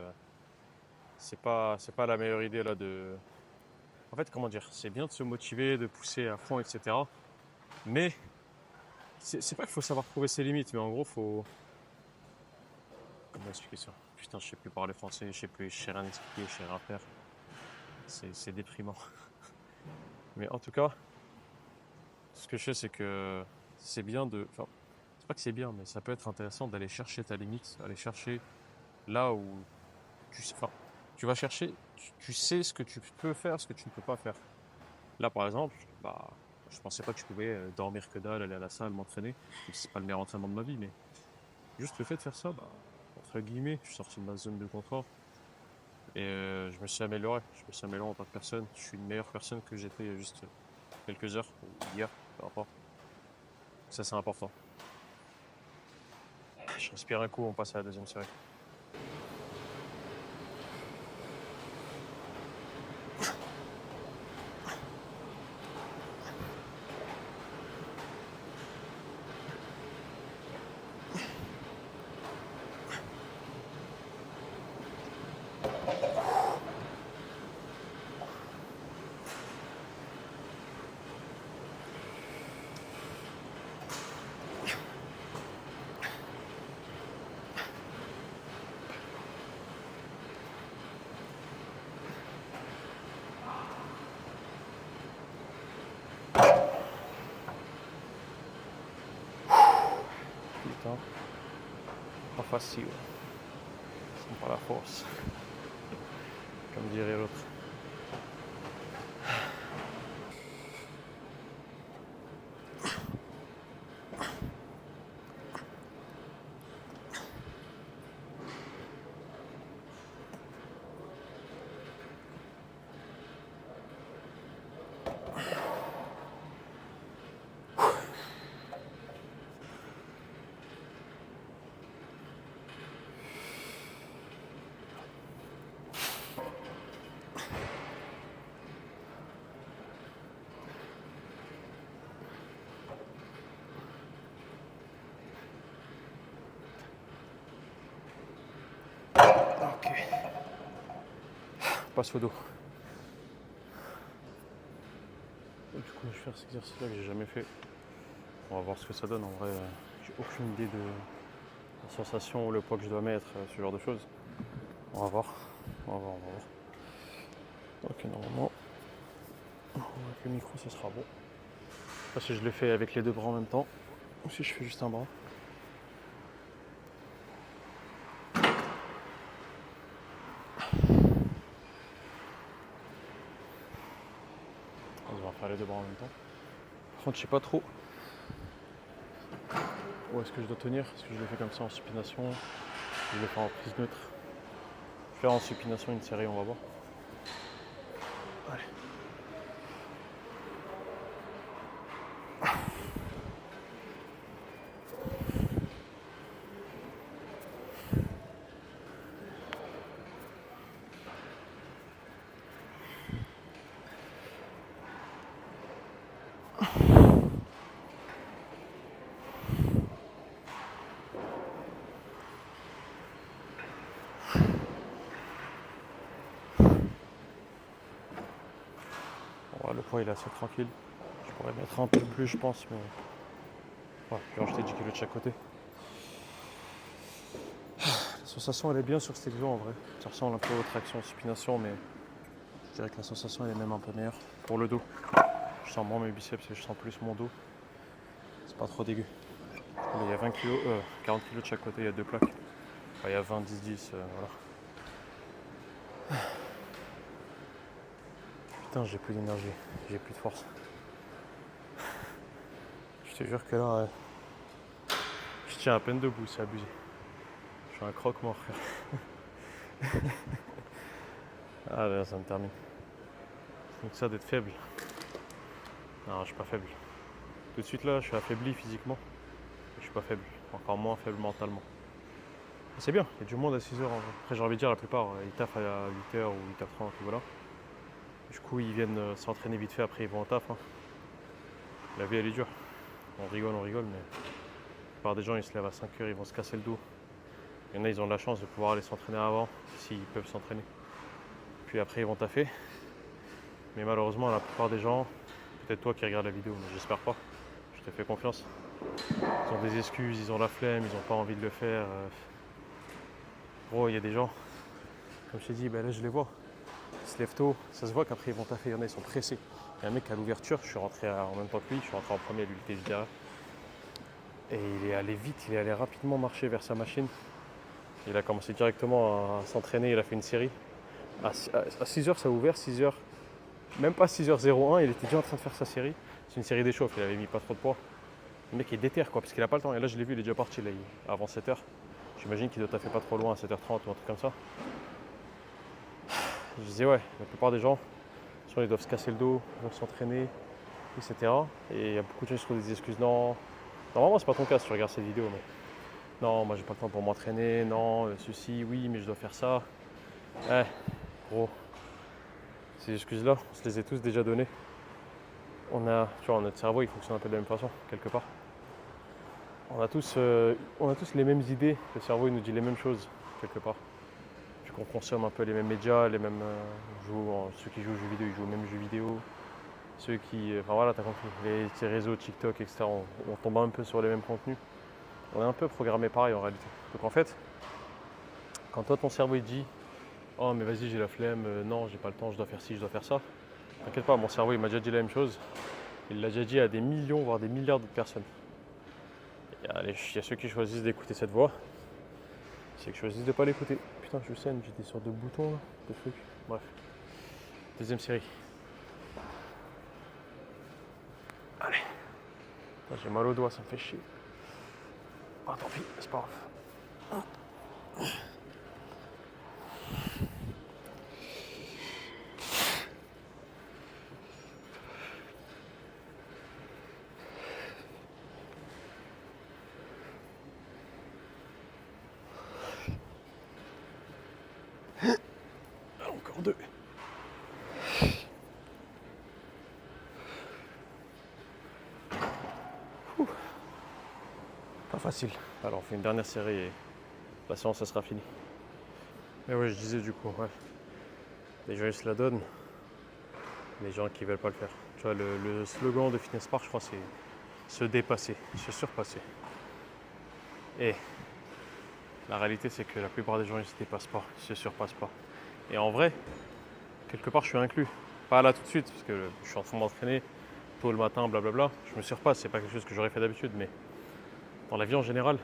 S1: c'est pas la meilleure idée là de. En fait, comment dire, c'est bien de se motiver, de pousser à fond, etc. Mais c'est pas qu'il faut savoir trouver ses limites, mais en gros, faut. Comment expliquer ça? Putain, je sais plus parler français, je sais rien expliquer, je sais rien faire. C'est déprimant. Mais en tout cas, ce que je sais, c'est que c'est bien de. Enfin, c'est pas que c'est bien, mais ça peut être intéressant d'aller chercher ta limite, aller chercher là où enfin, tu vas chercher, tu sais ce que tu peux faire, ce que tu ne peux pas faire. Là, par exemple, bah, je pensais pas que je pouvais dormir que dalle, aller à la salle, m'entraîner. C'est pas le meilleur entraînement de ma vie, mais juste le fait de faire ça, bah, entre guillemets, je suis sorti de ma zone de confort et je me suis amélioré. Je me suis amélioré en tant que personne. Je suis une meilleure personne que j'étais il y a juste quelques heures ou hier, peu importe. Ça, c'est important. Je respire un coup, on passe à la deuxième série. Putain, pas facile. C'est pas la force, comme dirait l'autre. Ok. Passe au dos. Du coup, je vais faire cet exercice-là que j'ai jamais fait. On va voir ce que ça donne. En vrai, j'ai aucune idée de la sensation ou le poids que je dois mettre, ce genre de choses. On va voir. On va voir, on va voir. Ok, normalement, avec le micro, ça sera bon. Parce que je le fais avec les deux bras en même temps. Ou si je fais juste un bras. On va faire les deux bras en même temps. Par contre, je sais pas trop où est-ce que je dois tenir. Est-ce que je le fais comme ça en supination? Je le fais en prise neutre. Je vais faire en supination une série, on va voir. Allez. Bon, le poids il est assez tranquille. Je pourrais mettre un peu plus, je pense, mais ouais, je vais rajouter 10 kg de chaque côté. La sensation elle est bien sur cet exo en vrai. Ça ressemble un peu aux tractions supination, mais je dirais que la sensation elle est même un peu meilleure pour le dos. Je sens moins mes biceps et je sens plus mon dos. C'est pas trop dégueu. Là, il y a 20 kg, 40 kg de chaque côté, il y a deux plaques. Enfin, il y a 20, 10, 10, voilà. Putain, j'ai plus d'énergie, j'ai plus de force. Je te jure que là, je tiens à peine debout, c'est abusé. Je suis un croque-mort, frère. Ah là, ça me termine. Donc ça d'être faible. Non, je suis pas faible. Tout de suite là, je suis affaibli physiquement. Je suis pas faible. Encore moins faible mentalement. C'est bien, il y a du monde à 6h en vrai. Après j'ai envie de dire la plupart, ils taffent à 8h ou 8h30, voilà. Du coup ils viennent s'entraîner vite fait, après ils vont au taf. Hein. La vie elle est dure. On rigole, mais la plupart des gens ils se lèvent à 5h, ils vont se casser le dos. Il y en a ils ont de la chance de pouvoir aller s'entraîner avant, s'ils peuvent s'entraîner. Puis après ils vont taffer. Mais malheureusement la plupart des gens, peut-être toi qui regardes la vidéo, mais j'espère pas, je te fais confiance. Ils ont des excuses, ils ont la flemme, ils ont pas envie de le faire. Gros, il y a des gens, comme je t'ai dit, ben là je les vois. ils se lèvent tôt. Ça se voit qu'après ils vont taffer, il y en a, ils sont pressés. Il y a un mec à l'ouverture, je suis rentré en même temps que lui, je suis rentré en premier, lui il était derrière. Et il est allé vite, il est allé rapidement marcher vers sa machine. Il a commencé directement à s'entraîner, il a fait une série. À 6h ça a ouvert, 6h, même pas 6h01, il était déjà en train de faire sa série. C'est une série d'échauffe, il avait mis pas trop de poids. Le mec est déter quoi, parce qu'il a pas le temps. Et là je l'ai vu, il est déjà parti là, avant 7h. J'imagine qu'il doit taffer pas trop loin à 7h30 ou un truc comme ça. Je disais ouais, la plupart des gens, soit ils doivent se casser le dos, ils doivent s'entraîner, etc. Et il y a beaucoup de gens qui se trouvent des excuses. Non, normalement c'est pas ton cas si tu regardes cette vidéo, mais non, moi j'ai pas le temps pour m'entraîner, non, ceci, oui, mais je dois faire ça. Ouais, gros, ces excuses-là, on se les a tous déjà données. Tu vois, notre cerveau il fonctionne un peu de la même façon, quelque part. On a tous les mêmes idées, le cerveau il nous dit les mêmes choses, quelque part. Puis qu'on consomme un peu les mêmes médias, les mêmes ceux qui jouent aux jeux vidéo, ils jouent aux mêmes jeux vidéo. Ceux qui, enfin voilà, t'as compris, les réseaux TikTok, etc., on tombe un peu sur les mêmes contenus. On est un peu programmé pareil en réalité. Donc en fait, quand toi ton cerveau il dit oh mais vas-y j'ai la flemme, non j'ai pas le temps, je dois faire ci, je dois faire ça. T'inquiète pas, mon cerveau il m'a déjà dit la même chose. Il l'a déjà dit à des millions, voire des milliards d'autres personnes. Il y a ceux qui choisissent d'écouter cette voix, ceux qui choisissent de pas l'écouter. Putain je saigne, j'étais sur deux boutons là, de trucs. Bref. Deuxième série. Allez. J'ai mal au doigt, ça me fait chier. Ah tant pis, c'est pas grave. Encore deux. Pas facile. Alors on fait une dernière série et la séance ça sera fini. Mais ouais je disais du coup, ouais. Les gens ils se la donnent, les gens qui veulent pas le faire. Tu vois le slogan de Fitness Park je crois c'est se dépasser, se surpasser. Et la réalité c'est que la plupart des gens ils se dépassent pas, ils se surpassent pas. Et en vrai, quelque part je suis inclus. Pas là tout de suite parce que je suis en train de m'entraîner tôt le matin, blablabla. Je me surpasse, c'est pas quelque chose que j'aurais fait d'habitude, mais dans la vie en général,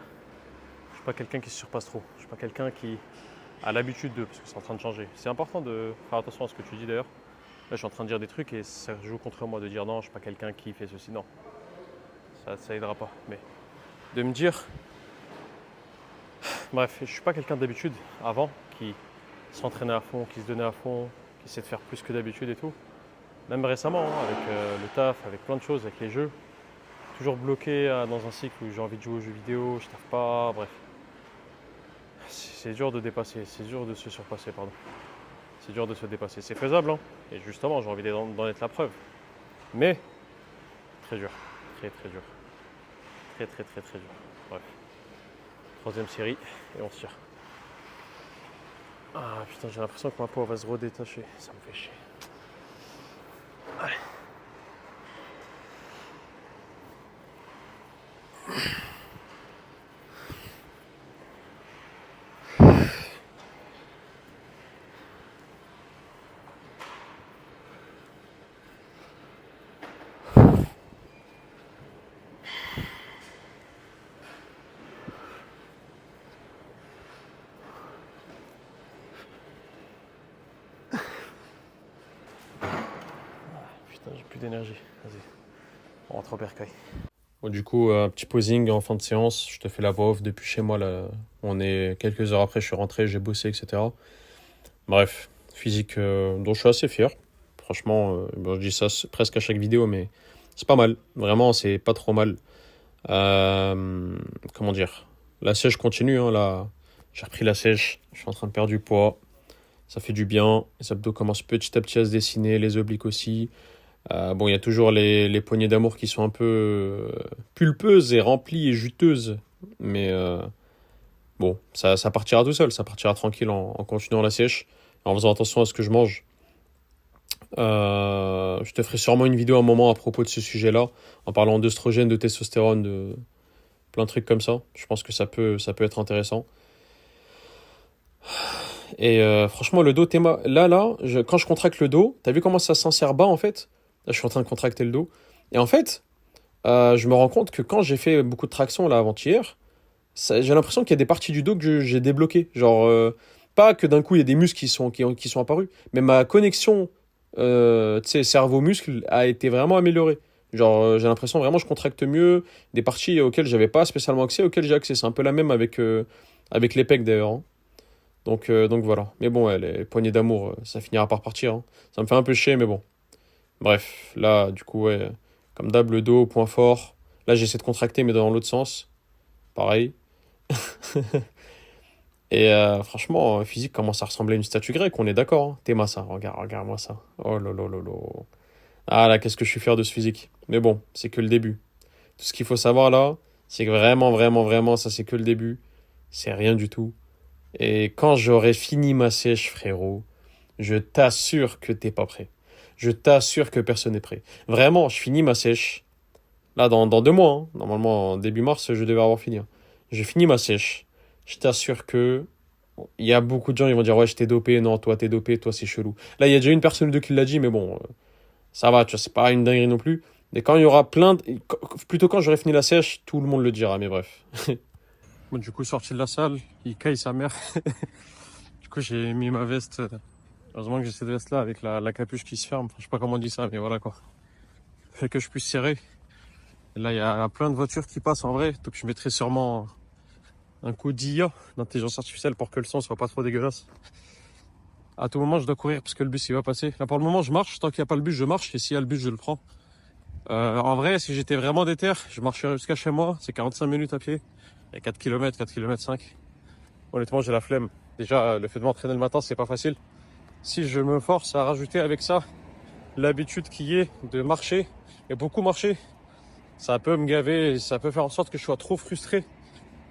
S1: je suis pas quelqu'un qui se surpasse trop. Je suis pas quelqu'un qui a l'habitude de, parce que c'est en train de changer. C'est important de faire attention à ce que tu dis d'ailleurs. Là je suis en train de dire des trucs et ça joue contre moi de dire non, je suis pas quelqu'un qui fait ceci, non. Ça aidera pas. Mais de me dire, bref, je suis pas quelqu'un d'habitude avant qui s'entraînait à fond, qui se donnait à fond, qui essaie de faire plus que d'habitude et tout. Même récemment, hein, avec le taf, avec plein de choses, avec les jeux. Toujours bloqué dans un cycle où j'ai envie de jouer aux jeux vidéo, je taffe pas, bref. C'est dur de dépasser, c'est dur de se surpasser, pardon. C'est dur de se dépasser. C'est faisable, hein. Et justement, j'ai envie d'en être la preuve. Mais, très dur. Très très dur. Très très très très dur. Bref. Troisième série, et on se tire. Ah putain, j'ai l'impression que ma peau va se redétacher. Ça me fait chier. Allez. Putain, j'ai plus d'énergie. Vas-y. On rentre au bercail. Bon, du coup, un petit posing en fin de séance. Je te fais la voix off depuis chez moi. Là. On est quelques heures après, je suis rentré, j'ai bossé, etc. Bref, physique dont je suis assez fier. Franchement, bon, je dis ça presque à chaque vidéo, mais c'est pas mal. Vraiment, c'est pas trop mal. Comment dire? La sèche continue. Hein, là. J'ai repris la sèche. Je suis en train de perdre du poids. Ça fait du bien. Les abdos commencent petit à petit à se dessiner. Les obliques aussi. Bon, il y a toujours les poignées d'amour qui sont un peu pulpeuses et remplies et juteuses. Mais bon, ça partira tout seul. Ça partira tranquille en continuant la sèche. En faisant attention à ce que je mange. Je te ferai sûrement une vidéo à un moment à propos de ce sujet-là, en parlant d'œstrogène, de testostérone, de plein de trucs comme ça. Je pense que ça peut être intéressant. Et franchement, le dos, quand je contracte le dos, t'as vu comment ça s'insère bas en fait? Là, je suis en train de contracter le dos. Et en fait, je me rends compte que quand j'ai fait beaucoup de traction là avant-hier, j'ai l'impression qu'il y a des parties du dos que j'ai débloquées. Genre, pas que d'un coup il y a des muscles qui sont apparus, mais ma connexion tu sais, cerveau-muscle a été vraiment améliorée. Genre, j'ai l'impression vraiment je contracte mieux des parties auxquelles j'avais pas spécialement accès, auxquelles j'ai accès. C'est un peu la même avec les pecs d'ailleurs, hein. Donc voilà. Mais bon, ouais, les poignées d'amour, ça finira par partir, hein. Ça me fait un peu chier, mais bon. Bref, là, du coup, ouais, comme d'hab, le dos, point fort. Là, j'essaie de contracter, mais dans l'autre sens. Pareil. Et franchement, physique commence à ressembler à une statue grecque, on est d'accord, hein. T'es ça, regarde-moi ça. Oh là là là là. Ah là, qu'est-ce que je suis fier de ce physique. Mais bon, c'est que le début. Tout ce qu'il faut savoir là, c'est que vraiment, vraiment, vraiment, ça c'est que le début. C'est rien du tout. Et quand j'aurai fini ma sèche, frérot, je t'assure que t'es pas prêt. Je t'assure que personne n'est prêt. Vraiment, je finis ma sèche. Là, dans 2 mois, hein. Normalement, en début mars, je devais avoir fini, hein. J'ai fini ma sèche. Je t'assure que il y a beaucoup de gens, ils vont dire ouais, je t'ai dopé. Non, toi, t'es dopé. Toi, c'est chelou. Là, il y a déjà une personne ou deux qui l'a dit, mais bon, ça va, tu vois, c'est pas une dinguerie non plus. Mais quand il y aura plutôt quand j'aurai fini la sèche, tout le monde le dira, mais bref. Bon, du coup, sorti de la salle, il caille sa mère. Du coup, j'ai mis ma veste. Heureusement que j'ai cette veste-là avec la capuche qui se ferme. Enfin, je sais pas comment on dit ça, mais voilà quoi. Fait que je puisse serrer. Et là, il y a plein de voitures qui passent en vrai. Donc, je mettrai sûrement un coup d'IA, d'intelligence artificielle, pour que le son soit pas trop dégueulasse. À tout moment, je dois courir parce que le bus il va passer. Là, pour le moment, je marche. Tant qu'il n'y a pas le bus, je marche. Et s'il y a le bus, je le prends. En vrai, si j'étais vraiment déter, je marcherais jusqu'à chez moi. C'est 45 minutes à pied. Il y a 4 km, 4 km 5. Honnêtement, j'ai la flemme. Déjà, le fait de m'entraîner le matin, c'est pas facile. Si je me force à rajouter avec ça l'habitude qui est de marcher, et beaucoup marcher, ça peut me gaver, et ça peut faire en sorte que je sois trop frustré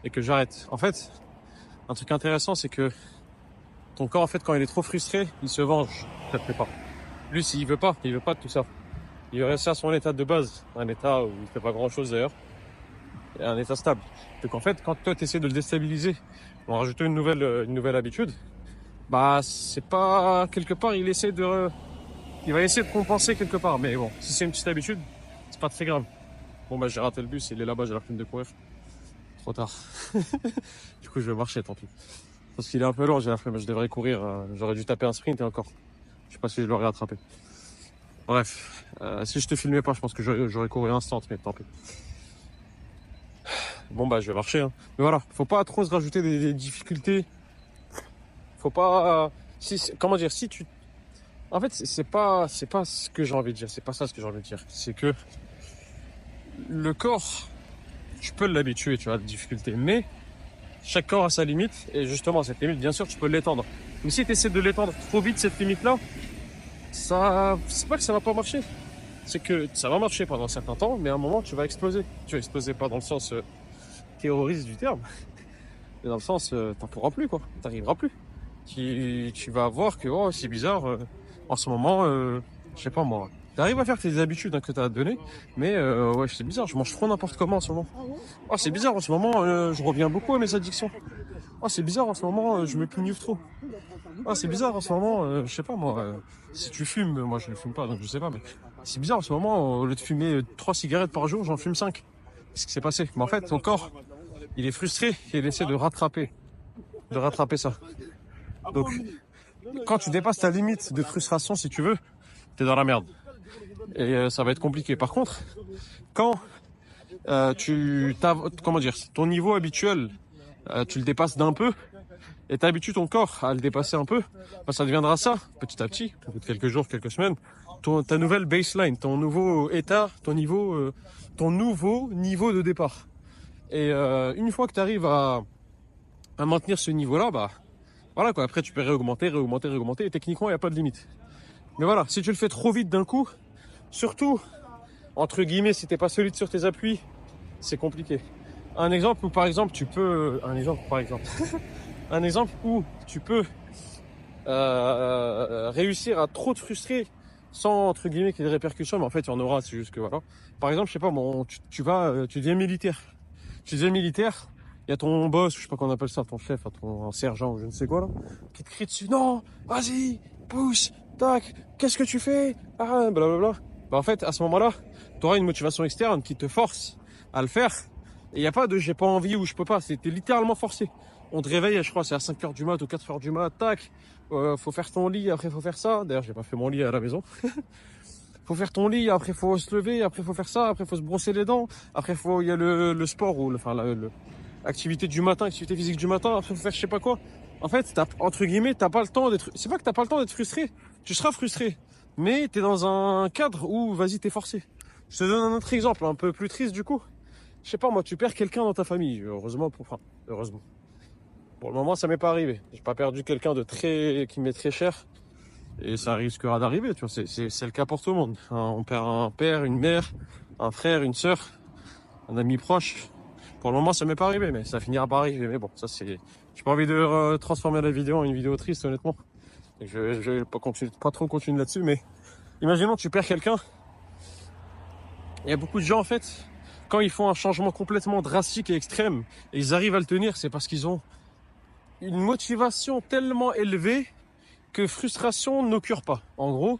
S1: et que j'arrête. En fait, un truc intéressant, c'est que ton corps, en fait, quand il est trop frustré, il se venge quelque part. Lui, s'il veut pas de tout ça. Il veut rester à son état de base, un état où il fait pas grand chose d'ailleurs, et un état stable. Donc en fait, quand toi tu essaies de le déstabiliser, en rajoutant une nouvelle habitude, bah c'est pas quelque part, il va essayer de compenser quelque part. Mais bon, si c'est une petite habitude, c'est pas très grave. Bon bah j'ai raté le bus, il est là-bas, j'ai la flemme de courir. Trop tard. Du coup je vais marcher, tant pis. Parce qu'il est un peu long, j'ai la flemme, je devrais courir. J'aurais dû taper un sprint et encore. Je sais pas si je l'aurais rattrapé. Bref, si je te filmais pas, je pense que j'aurais couru instant, mais tant pis. Bon bah je vais marcher, hein. Mais voilà, faut pas trop se rajouter des difficultés. Faut pas, comment dire, si tu, en fait c'est pas ce que j'ai envie de dire, c'est pas ça ce que j'ai envie de dire. C'est que le corps, tu peux l'habituer, tu vois, à des difficultés, mais chaque corps a sa limite et justement cette limite, bien sûr, tu peux l'étendre. Mais si tu essaies de l'étendre trop vite cette limite-là, ça, c'est pas que ça va pas marcher. C'est que ça va marcher pendant un certain temps, mais à un moment tu vas exploser. Tu vas exploser pas dans le sens terroriste du terme, mais dans le sens t'en pourras plus quoi, t'arriveras plus. Tu vas voir que oh, c'est bizarre, en ce moment, je sais pas moi, t'arrives à faire tes habitudes hein, que t'as données, mais ouais c'est bizarre, je mange trop n'importe comment en ce moment. Oh c'est bizarre en ce moment, je reviens beaucoup à mes addictions. Oh c'est bizarre en ce moment, je me punise trop. Oh c'est bizarre en ce moment, je sais pas moi, si tu fumes, moi je ne fume pas donc je sais pas, mais c'est bizarre en ce moment, au lieu de fumer 3 cigarettes par jour, j'en fume 5. Qu'est-ce qui s'est passé? Mais en fait ton corps, il est frustré et il essaie de rattraper ça. Donc, quand tu dépasses ta limite de frustration, si tu veux, t'es dans la merde. Et ça va être compliqué. Par contre, quand comment dire, ton niveau habituel, tu le dépasses d'un peu, et t'habitues ton corps à le dépasser un peu, bah, ça deviendra ça, petit à petit, au bout de quelques jours, quelques semaines, ta nouvelle baseline, ton nouveau état, ton nouveau niveau de départ. Et une fois que tu arrives à maintenir ce niveau-là, bah voilà quoi, après tu peux réaugmenter, et techniquement il n'y a pas de limite. Mais voilà, si tu le fais trop vite d'un coup, surtout, entre guillemets, si t'es pas solide sur tes appuis, c'est compliqué. Un exemple où par exemple tu peux... Un exemple par exemple. Un exemple où tu peux réussir à trop te frustrer sans entre guillemets qu'il y ait des répercussions, mais en fait il y en aura, c'est juste que voilà. Par exemple, je sais pas, tu deviens militaire. Tu deviens militaire y a ton boss, je sais pas comment on appelle ça, ton chef, ton sergent, ou je ne sais quoi là, qui te crie dessus, non, vas-y, pousse, tac, qu'est-ce que tu fais? Ah, blablabla. Bah en fait, à ce moment-là, tu auras une motivation externe qui te force à le faire. Et il n'y a pas de j'ai pas envie ou je peux pas, c'était littéralement forcé. On te réveille, je crois, c'est à 5h du mat ou 4h du mat, tac, faut faire ton lit, après faut faire ça. D'ailleurs, j'ai pas fait mon lit à la maison. Faut faire ton lit, après faut se lever, après faut faire ça, après faut se brosser les dents, après il y a le sport ou activité du matin, activité physique du matin, après faut faire je sais pas quoi. En fait, entre guillemets, t'as pas le temps d'être, c'est pas que t'as pas le temps d'être frustré, tu seras frustré, mais t'es dans un cadre où, vas-y, t'es forcé. Je te donne un autre exemple, un peu plus triste du coup. Je sais pas, moi, tu perds quelqu'un dans ta famille, heureusement. Pour le moment, ça m'est pas arrivé. J'ai pas perdu quelqu'un qui m'est très cher. Et ça risquera d'arriver, tu vois, c'est le cas pour tout le monde. On perd un père, une mère, un frère, une sœur, un ami proche. Pour le moment, ça m'est pas arrivé, mais ça finira par arriver. Mais bon, ça c'est... J'ai pas envie de transformer la vidéo en une vidéo triste, honnêtement. Et je vais pas trop continuer là-dessus, mais imaginons tu perds quelqu'un. Il y a beaucoup de gens, en fait, quand ils font un changement complètement drastique et extrême, et ils arrivent à le tenir, c'est parce qu'ils ont une motivation tellement élevée que frustration ne cure pas. En gros,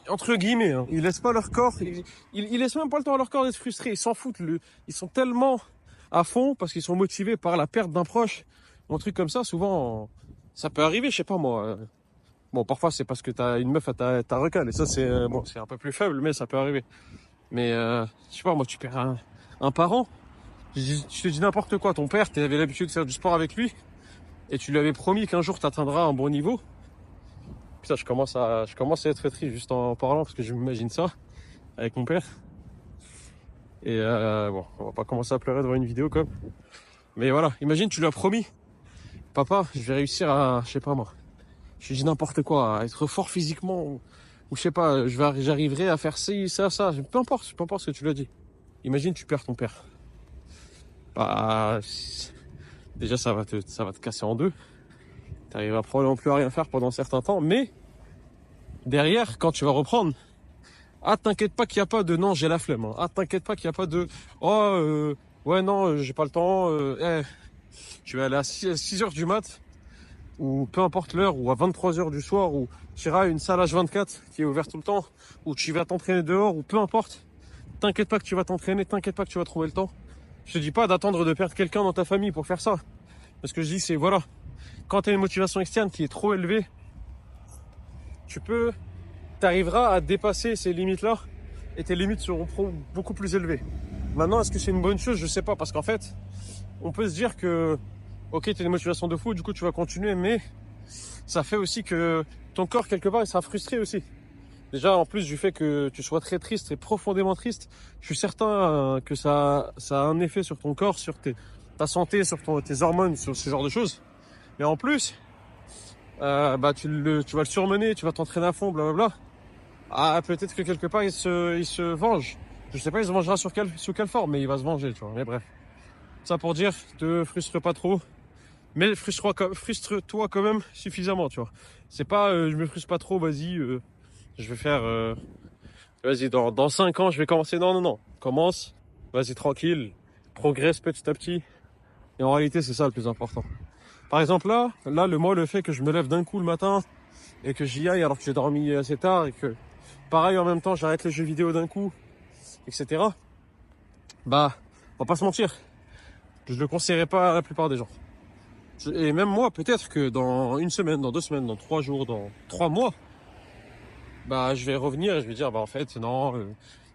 S1: entre guillemets, hein, ils laissent pas leur corps, ils laissent même pas le temps à leur corps d'être frustrés. Ils s'en foutent. Ils sont tellement à fond parce qu'ils sont motivés par la perte d'un proche, un truc comme ça. Souvent, ça peut arriver. Je sais pas moi. Bon, parfois c'est parce que t'as une meuf à ta recale et ça c'est bon, c'est un peu plus faible, mais ça peut arriver. Mais je sais pas moi, tu perds un parent. Je te dis n'importe quoi. Ton père, tu avais l'habitude de faire du sport avec lui et tu lui avais promis qu'un jour tu atteindras un bon niveau. Putain, je commence à être triste juste en parlant parce que je m'imagine ça avec mon père. Et bon, on va pas commencer à pleurer devant une vidéo comme. Mais voilà, imagine tu lui as promis, papa, je vais réussir à, je sais pas moi, je dis n'importe quoi, à être fort physiquement ou je sais pas, j'arriverai à faire ci, ça, peu importe ce que tu lui as dit. Imagine tu perds ton père. Bah, déjà ça va te casser en deux. T'arriveras probablement plus à rien faire pendant un certain temps, mais derrière, quand tu vas reprendre, ah t'inquiète pas qu'il n'y a pas de non j'ai la flemme, hein. Ah t'inquiète pas qu'il n'y a pas de oh ouais non j'ai pas le temps, tu vas aller à 6h du mat, ou peu importe l'heure, ou à 23h du soir, ou tu iras à une salle H24 qui est ouverte tout le temps, ou tu vas t'entraîner dehors, ou peu importe. T'inquiète pas que tu vas t'entraîner, t'inquiète pas que tu vas trouver le temps. Je te dis pas d'attendre de perdre quelqu'un dans ta famille pour faire ça. Parce que je dis c'est voilà, quand tu as une motivation externe qui est trop élevée, t'arriveras à dépasser ces limites-là et tes limites seront beaucoup plus élevées. Maintenant, est-ce que c'est une bonne chose? Je sais pas, parce qu'en fait, on peut se dire que, ok, tu as une motivation de fou, du coup tu vas continuer, mais ça fait aussi que ton corps, quelque part, il sera frustré aussi. Déjà, en plus du fait que tu sois très triste et profondément triste, je suis certain que ça a un effet sur ton corps, sur ta santé, sur tes hormones, sur ce genre de choses. Et en plus, bah tu vas le surmener, tu vas t'entraîner à fond, blablabla. Ah, peut-être que quelque part il se venge. Je sais pas, il se vengera sous quelle forme, mais il va se venger, tu vois. Mais bref, ça pour dire, te frustre pas trop, mais frustre-toi quand même suffisamment, tu vois. C'est pas, je me frustre pas trop, vas-y, je vais faire, vas-y, dans 5 ans, je vais commencer. Non, commence, vas-y tranquille, progresse petit à petit. Et en réalité, c'est ça le plus important. Par exemple, là, le fait que je me lève d'un coup le matin et que j'y aille alors que j'ai dormi assez tard et que, pareil, en même temps, j'arrête les jeux vidéo d'un coup, etc. Bah, on va pas se mentir, je le conseillerais pas à la plupart des gens. Et même moi, peut-être que dans 1 semaine, dans 2 semaines, dans 3 jours, dans 3 mois, bah, je vais revenir et je vais dire, bah, en fait, non,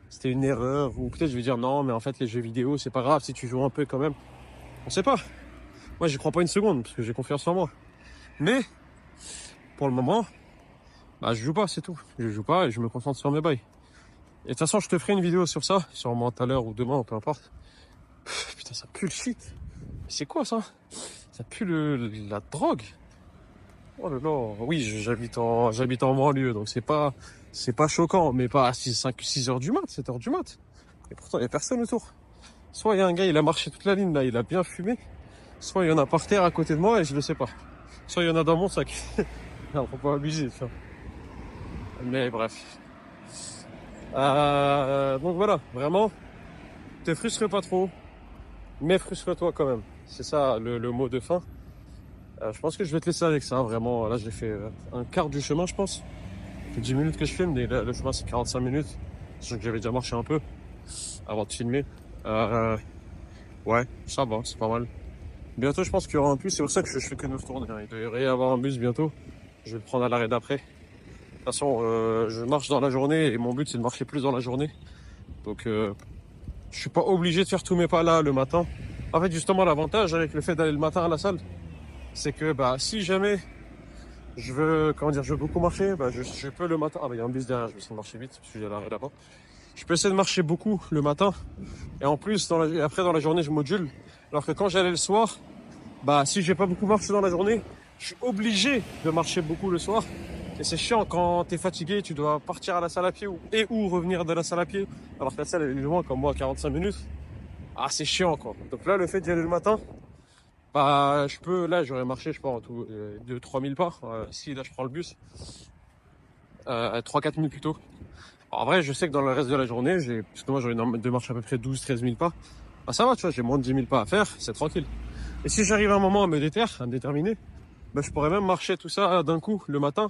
S1: c'était une erreur. Ou peut-être je vais dire, non, mais en fait, les jeux vidéo, c'est pas grave si tu joues un peu quand même. On sait pas. Moi, j'y crois pas une seconde parce que j'ai confiance en moi. Mais, pour le moment, bah, je joue pas, c'est tout. Je joue pas et je me concentre sur mes bails. Et de toute façon, je te ferai une vidéo sur ça, sûrement tout à l'heure ou demain, peu importe. Putain, ça pue le shit. C'est quoi ça? Ça pue la drogue. Oh là là. Oui, j'habite en banlieue, donc c'est pas choquant, mais pas à 6 heures du mat, 7 heures du mat. Et pourtant, il y a personne autour. Soit il y a un gars, il a marché toute la ligne là, il a bien fumé. Soit il y en a par terre à côté de moi et je le sais pas. Soit il y en a dans mon sac. Non, faut pas abuser, tu vois. Mais bref. Donc voilà, vraiment, te frustre pas trop. mais frustre-toi quand même. C'est ça le mot de fin. Je pense que je vais te laisser avec ça, vraiment. Là, j'ai fait un quart du chemin, je pense. Ça fait 10 minutes que je filme, et là, le chemin, c'est 45 minutes. Sachant que j'avais déjà marché un peu avant de filmer. Ouais, ça va, c'est pas mal. Bientôt, je pense qu'il y aura un bus. C'est pour ça que je fais que 9 tournées. Il devrait y avoir un bus bientôt. Je vais le prendre à l'arrêt d'après. De toute façon, je marche dans la journée et mon but, c'est de marcher plus dans la journée. Donc, je suis pas obligé de faire tous mes pas là le matin. En fait, justement, l'avantage avec le fait d'aller le matin à la salle, c'est que bah, si jamais je veux, comment dire, je veux beaucoup marcher, bah, je peux le matin. Ah, bah, il y a un bus derrière, je vais essayer de marcher vite parce que j'ai l'arrêt là-bas. Je peux essayer de marcher beaucoup le matin. Et en plus, après, dans la journée, je module. Alors que quand j'allais le soir, bah, si j'ai pas beaucoup marché dans la journée, je suis obligé de marcher beaucoup le soir. Et c'est chiant quand t'es fatigué, tu dois partir à la salle à pied ou revenir de la salle à pied. Alors que la salle, elle est loin, comme moi, 45 minutes. Ah, c'est chiant, quoi. Donc là, le fait d'y aller le matin, bah, là, j'aurais marché, je pense, en tout, 2-3 000 pas. Si, là, je prends le bus. 3-4 000 plutôt. Alors, en vrai, je sais que dans le reste de la journée, parce que moi, j'aurais de marcher à peu près 12-13 000 pas. Bah, ça va, tu vois, j'ai moins de 10 000 pas à faire, c'est tranquille. Et si j'arrive à un moment à me déterminer, bah, je pourrais même marcher tout ça d'un coup le matin.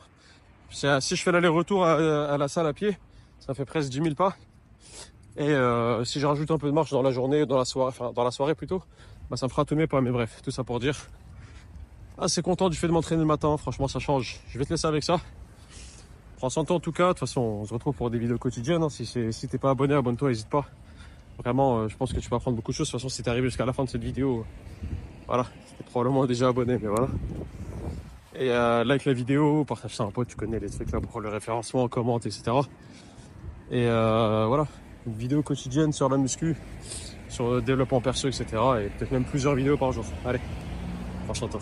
S1: Si je fais l'aller-retour à la salle à pied, ça fait presque 10 000 pas. Et si je rajoute un peu de marche dans la journée, dans la soirée plutôt, bah, ça me fera tous mes pas. Mais bref, tout ça pour dire, assez content du fait de m'entraîner le matin. Franchement, ça change. Je vais te laisser avec ça. Prends soin de toi en tout cas. De toute façon, on se retrouve pour des vidéos quotidiennes. Hein. Si t'es pas abonné, abonne-toi, n'hésite pas. Vraiment, je pense que tu peux apprendre beaucoup de choses. De toute façon, si t'es arrivé jusqu'à la fin de cette vidéo, voilà, t'es probablement déjà abonné, mais voilà. Et like la vidéo, partage ça à un pote, tu connais les trucs là pour le référencement, commente, etc. Et voilà, une vidéo quotidienne sur la muscu, sur le développement perso, etc. Et peut-être même plusieurs vidéos par jour. Allez, franchement, toi.